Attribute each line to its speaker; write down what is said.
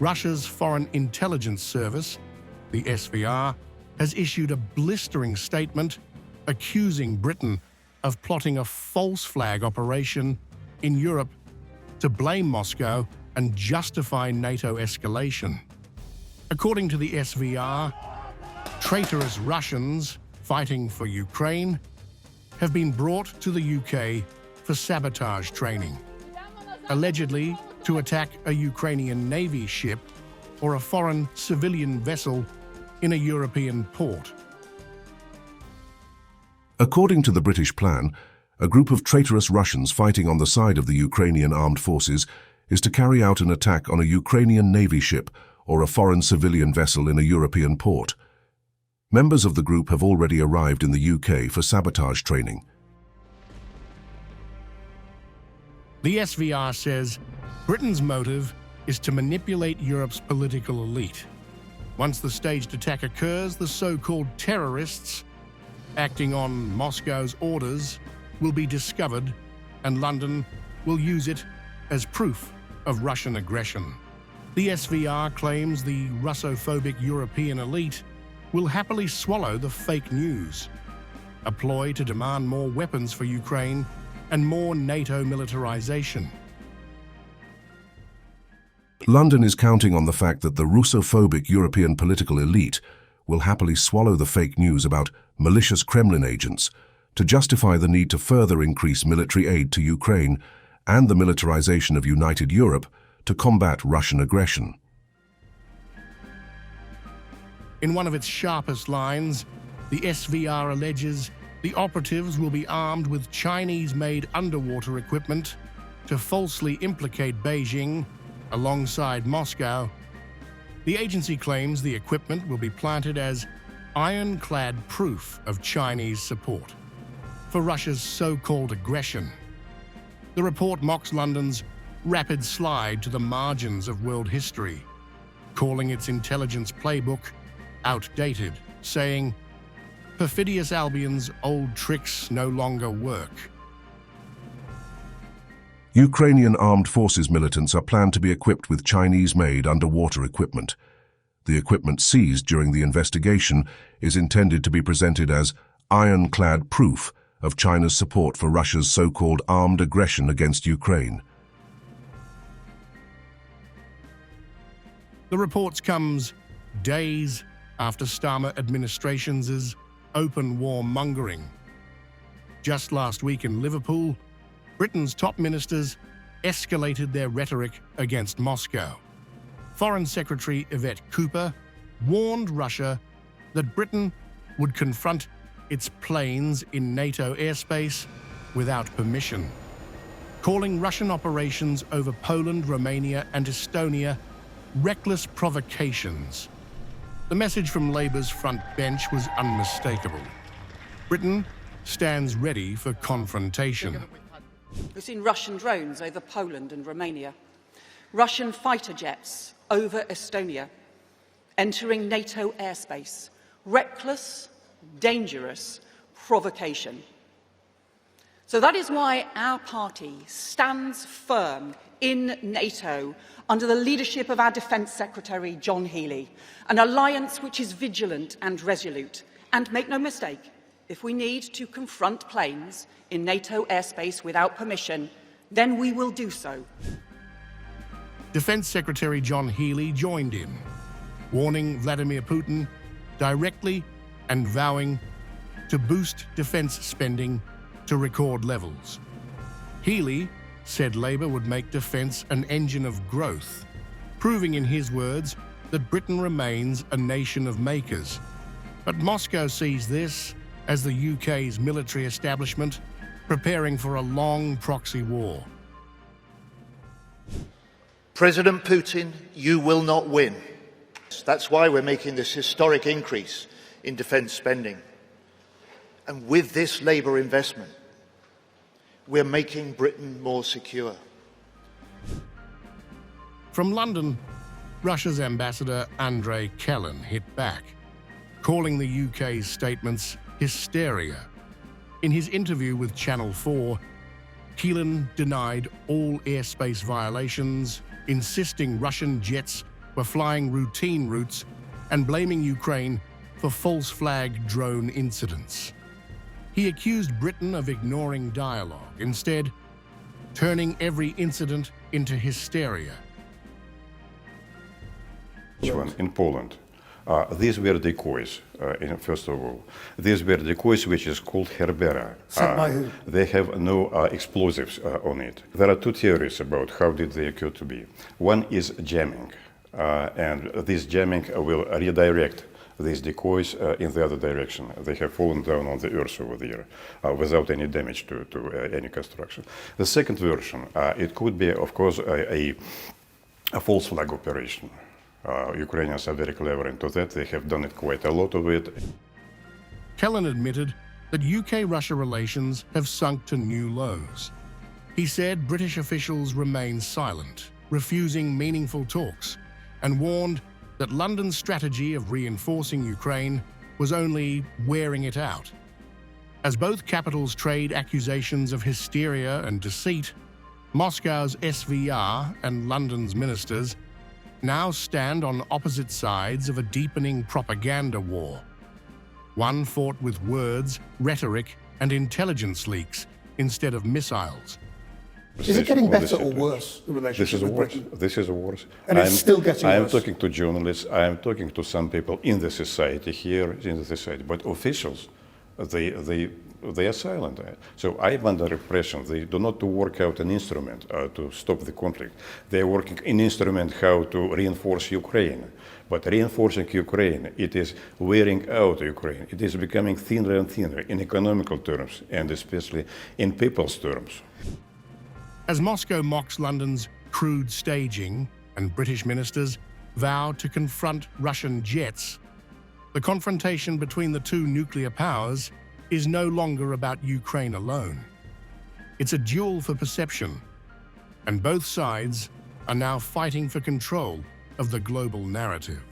Speaker 1: Russia's Foreign Intelligence Service, the SVR, has issued a blistering statement accusing Britain of plotting a false flag operation in Europe to blame Moscow and justify NATO escalation. According to the SVR, traitorous Russians fighting for Ukraine have been brought to the UK for sabotage training, allegedly to attack a Ukrainian Navy ship or a foreign civilian vessel in a European port.
Speaker 2: According to the British plan, a group of traitorous Russians fighting on the side of the Ukrainian armed forces is to carry out an attack on a Ukrainian Navy ship or a foreign civilian vessel in a European port. Members of the group have already arrived in the UK for sabotage training.
Speaker 1: The SVR says Britain's motive is to manipulate Europe's political elite. Once the staged attack occurs, the so-called terrorists, acting on Moscow's orders, will be discovered, and London will use it as proof of Russian aggression. The SVR claims the Russophobic European elite will happily swallow the fake news, a ploy to demand more weapons for Ukraine and more NATO militarization.
Speaker 2: London is counting on the fact that the Russophobic European political elite will happily swallow the fake news about malicious Kremlin agents to justify the need to further increase military aid to Ukraine and the militarization of united Europe to combat Russian aggression.
Speaker 1: In one of its sharpest lines, the SVR alleges the operatives will be armed with Chinese-made underwater equipment to falsely implicate Beijing alongside Moscow. The agency claims the equipment will be planted as ironclad proof of Chinese support for Russia's so-called aggression. The report mocks London's rapid slide to the margins of world history, calling its intelligence playbook outdated, saying, "Perfidious Albion's old tricks no longer work."
Speaker 2: Ukrainian armed forces militants are planned to be equipped with Chinese-made underwater equipment. The equipment seized during the investigation is intended to be presented as ironclad proof of China's support for Russia's so-called armed aggression against Ukraine.
Speaker 1: The reports comes days after Starmer administration's open warmongering. Just last week in Liverpool, Britain's top ministers escalated their rhetoric against Moscow. Foreign Secretary Yvette warned Russia that Britain would confront its planes in NATO airspace without permission, calling Russian operations over Poland, Romania and Estonia reckless provocations. The message from Labour's front bench was unmistakable. Britain stands ready for confrontation.
Speaker 3: We've seen Russian drones over Poland and Romania, Russian fighter jets over Estonia, entering NATO airspace. Reckless, dangerous provocation. So that is why our party stands firm in NATO under the leadership of our Defence Secretary, John Healey, an alliance which is vigilant and resolute. And make no mistake, if we need to confront planes in NATO airspace without permission, then we will do so.
Speaker 1: Defence Secretary John Healey joined in, warning Vladimir Putin directly and vowing to boost defence spending to record levels. Healey said Labour would make defence an engine of growth, proving in his words that Britain remains a nation of makers. But Moscow sees this as the UK's military establishment preparing for a long proxy war.
Speaker 4: President Putin, you will not win. That's why we're making this historic increase in defence spending. And with this Labour investment, we're making Britain more secure.
Speaker 1: From London, Russia's ambassador Andrei Kelin hit back, calling the UK's statements hysteria. In his interview with Channel 4, Kelin denied all airspace violations, insisting Russian jets were flying routine routes and blaming Ukraine for false flag drone incidents. He accused Britain of ignoring dialogue, instead turning every incident into hysteria.
Speaker 5: One in Poland. These were decoys, first of all. These were decoys which is called Herbera.
Speaker 6: Sent by who?
Speaker 5: They have no explosives on it. There are two theories about how did they occur to be. One is jamming, and this jamming will redirect these decoys in the other direction. They have fallen down on the earth over there without any damage to any construction. The second version, it could be, of course, a false flag operation. Ukrainians are very clever into that. They have done it quite a lot of it.
Speaker 1: Kelin admitted that UK-Russia relations have sunk to new lows. He said British officials remain silent, refusing meaningful talks, and warned that London's strategy of reinforcing Ukraine was only wearing it out. As both capitals trade accusations of hysteria and deceit, Moscow's SVR and London's ministers now stand on opposite sides of a deepening propaganda war. One fought with words, rhetoric, and intelligence leaks instead of missiles.
Speaker 6: Is it getting better or worse, the relationship with Britain?
Speaker 5: This is worse.
Speaker 6: And it's still getting worse.
Speaker 5: I am talking to journalists, I am talking to some people in the society, here in the society, but officials, they are silent. So I am under impression they do not work out an instrument to stop the conflict. They are working an instrument how to reinforce Ukraine. But reinforcing Ukraine, it is wearing out Ukraine. It is becoming thinner and thinner in economical terms and especially in people's terms.
Speaker 1: As Moscow mocks London's crude staging and British ministers vow to confront Russian jets, the confrontation between the two nuclear powers is no longer about Ukraine alone. It's a duel for perception, and both sides are now fighting for control of the global narrative.